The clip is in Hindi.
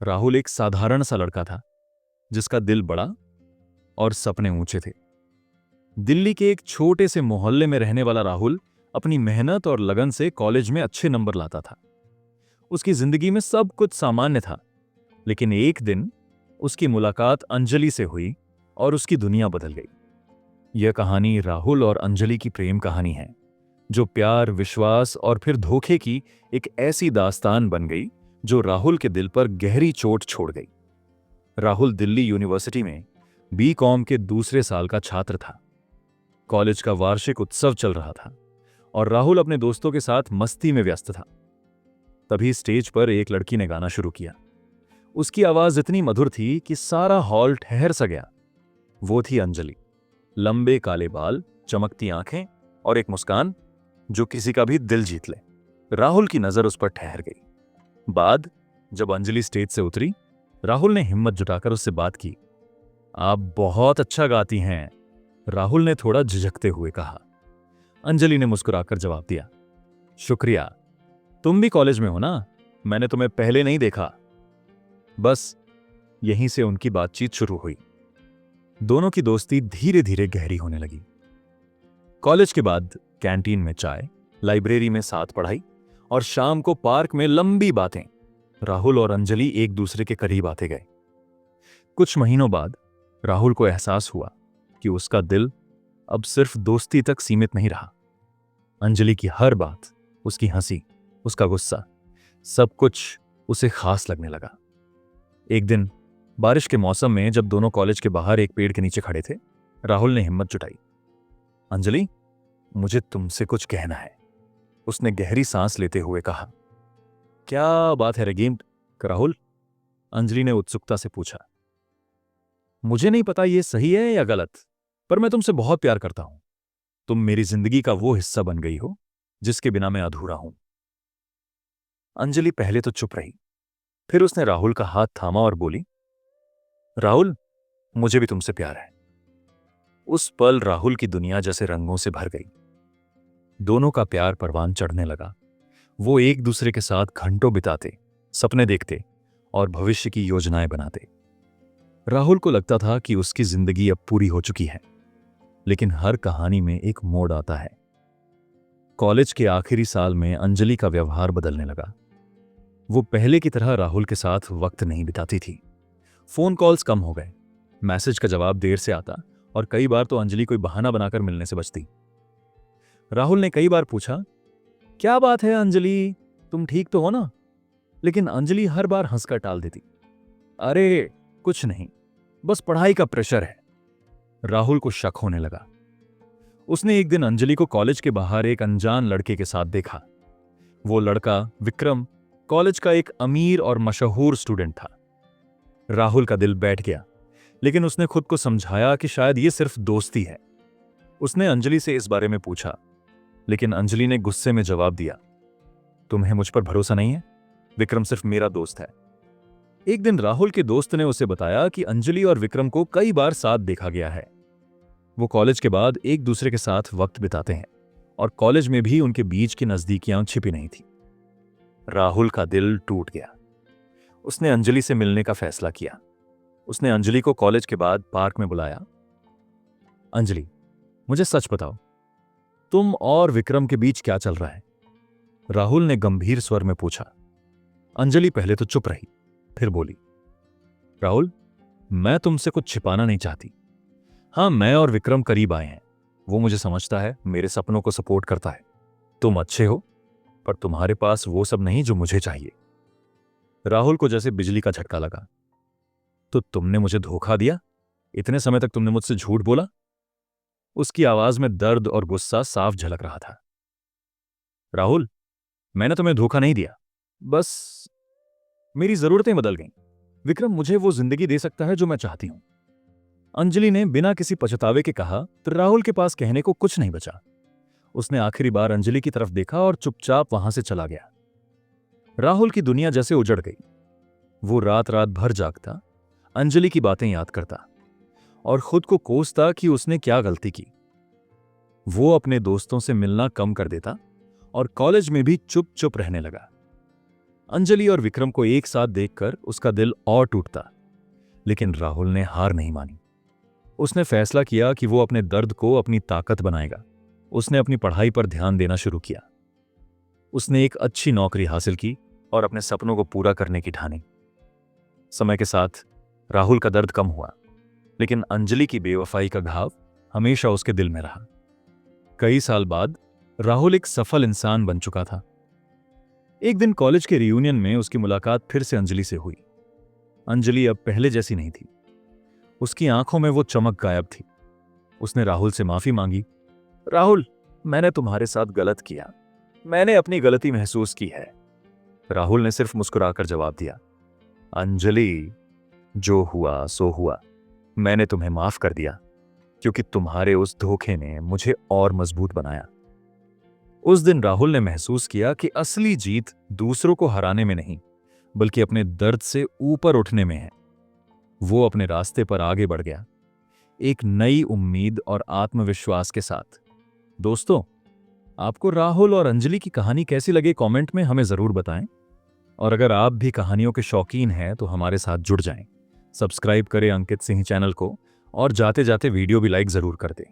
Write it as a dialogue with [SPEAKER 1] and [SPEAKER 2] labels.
[SPEAKER 1] राहुल एक साधारण सा लड़का था जिसका दिल बड़ा और सपने ऊंचे थे। दिल्ली के एक छोटे से मोहल्ले में रहने वाला राहुल अपनी मेहनत और लगन से कॉलेज में अच्छे नंबर लाता था। उसकी जिंदगी में सब कुछ सामान्य था, लेकिन एक दिन उसकी मुलाकात अंजलि से हुई और उसकी दुनिया बदल गई। यह कहानी राहुल और अंजलि की प्रेम कहानी है, जो प्यार, विश्वास और फिर धोखे की एक ऐसी दास्तान बन गई जो राहुल के दिल पर गहरी चोट छोड़ गई। राहुल दिल्ली यूनिवर्सिटी में बीकॉम के दूसरे साल का छात्र था। कॉलेज का वार्षिक उत्सव चल रहा था और राहुल अपने दोस्तों के साथ मस्ती में व्यस्त था। तभी स्टेज पर एक लड़की ने गाना शुरू किया। उसकी आवाज इतनी मधुर थी कि सारा हॉल ठहर सा गया। वो थी अंजलि। लंबे काले बाल, चमकती आंखें और एक मुस्कान जो किसी का भी दिल जीत ले। राहुल की नजर उस पर ठहर गई। बाद जब अंजलि स्टेज से उतरी, राहुल ने हिम्मत जुटाकर उससे बात की। आप बहुत अच्छा गाती हैं, राहुल ने थोड़ा झिझकते हुए कहा। अंजलि ने मुस्कुराकर जवाब दिया, शुक्रिया। तुम भी कॉलेज में हो ना? मैंने तुम्हें पहले नहीं देखा। बस यहीं से उनकी बातचीत शुरू हुई। दोनों की दोस्ती धीरे धीरे गहरी होने लगी। कॉलेज के बाद कैंटीन में चाय, लाइब्रेरी में साथ पढ़ाई और शाम को पार्क में लंबी बातें। राहुल और अंजलि एक दूसरे के करीब आते गए। कुछ महीनों बाद राहुल को एहसास हुआ कि उसका दिल अब सिर्फ दोस्ती तक सीमित नहीं रहा। अंजलि की हर बात, उसकी हंसी, उसका गुस्सा, सब कुछ उसे खास लगने लगा। एक दिन बारिश के मौसम में जब दोनों कॉलेज के बाहर एक पेड़ के नीचे खड़े थे, राहुल ने हिम्मत जुटाई। अंजलि, मुझे तुमसे कुछ कहना है, उसने गहरी सांस लेते हुए कहा। क्या बात है रगीम? राहुल, अंजलि ने उत्सुकता से पूछा। मुझे नहीं पता ये सही है या गलत, पर मैं तुमसे बहुत प्यार करता हूं। तुम मेरी जिंदगी का वो हिस्सा बन गई हो जिसके बिना मैं अधूरा हूं। अंजलि पहले तो चुप रही, फिर उसने राहुल का हाथ थामा और बोली, राहुल, मुझे भी तुमसे प्यार है। उस पल राहुल की दुनिया जैसे रंगों से भर गई। दोनों का प्यार परवान चढ़ने लगा। वो एक दूसरे के साथ घंटों बिताते, सपने देखते और भविष्य की योजनाएं बनाते। राहुल को लगता था कि उसकी जिंदगी अब पूरी हो चुकी है, लेकिन हर कहानी में एक मोड़ आता है। कॉलेज के आखिरी साल में अंजलि का व्यवहार बदलने लगा। वो पहले की तरह राहुल के साथ वक्त नहीं बिताती थी। फोन कॉल्स कम हो गए, मैसेज का जवाब देर से आता और कई बार तो अंजलि कोई बहाना बनाकर मिलने से बचती। राहुल ने कई बार पूछा, क्या बात है अंजलि, तुम ठीक तो हो ना? लेकिन अंजलि हर बार हंसकर टाल देती, अरे कुछ नहीं, बस पढ़ाई का प्रेशर है। राहुल को शक होने लगा। उसने एक दिन अंजलि को कॉलेज के बाहर एक अनजान लड़के के साथ देखा। वो लड़का विक्रम कॉलेज का एक अमीर और मशहूर स्टूडेंट था। राहुल का दिल बैठ गया, लेकिन उसने खुद को समझाया कि शायद ये सिर्फ दोस्ती है। उसने अंजलि से इस बारे में पूछा, लेकिन अंजलि ने गुस्से में जवाब दिया, तुम्हें मुझ पर भरोसा नहीं है? विक्रम सिर्फ मेरा दोस्त है। एक दिन राहुल के दोस्त ने उसे बताया कि अंजलि और विक्रम को कई बार साथ देखा गया है। वो कॉलेज के बाद एक दूसरे के साथ वक्त बिताते हैं और कॉलेज में भी उनके बीच की नजदीकियां छिपी नहीं थी। राहुल का दिल टूट गया। उसने अंजलि से मिलने का फैसला किया। उसने अंजलि को कॉलेज के बाद पार्क में बुलाया। अंजलि, मुझे सच बताओ, तुम और विक्रम के बीच क्या चल रहा है? राहुल ने गंभीर स्वर में पूछा। अंजलि पहले तो चुप रही, फिर बोली, राहुल, मैं तुमसे कुछ छिपाना नहीं चाहती। हां, मैं और विक्रम करीब आए हैं। वो मुझे समझता है, मेरे सपनों को सपोर्ट करता है। तुम अच्छे हो, पर तुम्हारे पास वो सब नहीं जो मुझे चाहिए। राहुल को जैसे बिजली का झटका लगा। तो तुमने मुझे धोखा दिया? इतने समय तक तुमने मुझसे झूठ बोला? उसकी आवाज में दर्द और गुस्सा साफ झलक रहा था। राहुल, मैंने तुम्हें धोखा नहीं दिया, बस मेरी जरूरतें बदल गईं। विक्रम मुझे वो जिंदगी दे सकता है जो मैं चाहती हूं। अंजलि ने बिना किसी पछतावे के कहा तो राहुल के पास कहने को कुछ नहीं बचा। उसने आखिरी बार अंजलि की तरफ देखा और चुपचाप वहां से चला गया। राहुल की दुनिया जैसे उजड़ गई। वो रात रात भर जागता, अंजलि की बातें याद करता और खुद को कोसता कि उसने क्या गलती की। वो अपने दोस्तों से मिलना कम कर देता और कॉलेज में भी चुप चुप रहने लगा। अंजलि और विक्रम को एक साथ देखकर उसका दिल और टूटता, लेकिन राहुल ने हार नहीं मानी। उसने फैसला किया कि वो अपने दर्द को अपनी ताकत बनाएगा। उसने अपनी पढ़ाई पर ध्यान देना शुरू किया। उसने एक अच्छी नौकरी हासिल की और अपने सपनों को पूरा करने की ठानी। समय के साथ राहुल का दर्द कम हुआ, लेकिन अंजलि की बेवफाई का घाव हमेशा उसके दिल में रहा। कई साल बाद राहुल एक सफल इंसान बन चुका था। एक दिन कॉलेज के रियूनियन में उसकी मुलाकात फिर से अंजलि से हुई। अंजलि अब पहले जैसी नहीं थी। उसकी आंखों में वो चमक गायब थी। उसने राहुल से माफी मांगी। राहुल, मैंने तुम्हारे साथ गलत किया। मैंने अपनी गलती महसूस की है। राहुल ने सिर्फ मुस्कुराकर जवाब दिया, अंजलि, जो हुआ सो हुआ। मैंने तुम्हें माफ कर दिया, क्योंकि तुम्हारे उस धोखे ने मुझे और मजबूत बनाया। उस दिन राहुल ने महसूस किया कि असली जीत दूसरों को हराने में नहीं, बल्कि अपने दर्द से ऊपर उठने में है। वो अपने रास्ते पर आगे बढ़ गया, एक नई उम्मीद और आत्मविश्वास के साथ। दोस्तों, आपको राहुल और अंजलि की कहानी कैसी लगी कमेंट में हमें जरूर बताएं। और अगर आप भी कहानियों के शौकीन हैं तो हमारे साथ जुड़ जाएं। सब्सक्राइब करें अंकित सिंह चैनल को और जाते जाते वीडियो भी लाइक जरूर कर दें।